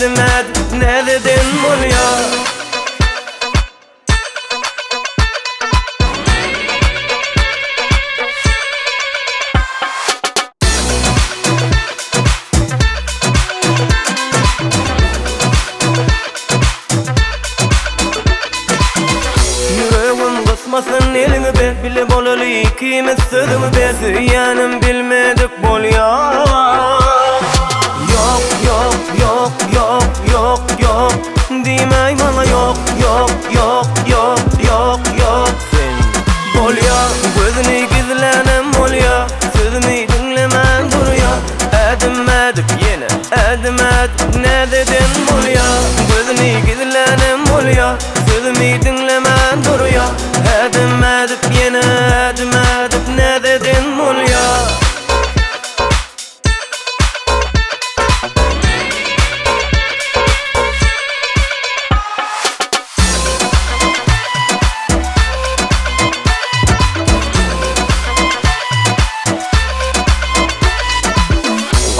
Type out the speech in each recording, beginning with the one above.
edim ne dedin bolya. Kısmasın elini be, bile bolalı ikimiz sözümü be. Süyanım bilmedik bolya. Yok yok yok yok yok yok demey bana yok yok yok yok yok yok. Sen bolya, gözünü gizlenem bolya, sözümü dinlemen duruyor. Edim yine edim ne dedin bolya. Gözünü gizlenem bolya, sözümü dinlemen duruyor. Edim yine edim ne dedin bolya.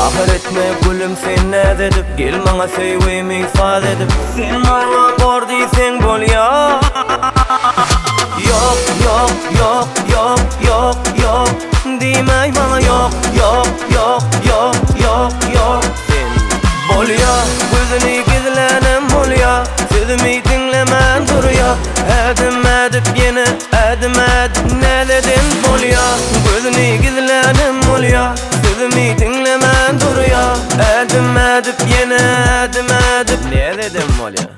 Ahir etme gülüm sen ne dedip, gel bana sevgimi ifade edip. Sen bana bor deysen bolya. Yok yok yok yok yok yok demey bana yok yok yok yok yok yok. Sen bolya, gözünü gizlenem bolya, sözümü dinlemen duruyor. Edim yine edim ne dedin bolya. Gözünü gizlenem bolya, sözümü dinlemen duruyor. Edim yine edim ne dedim bolya.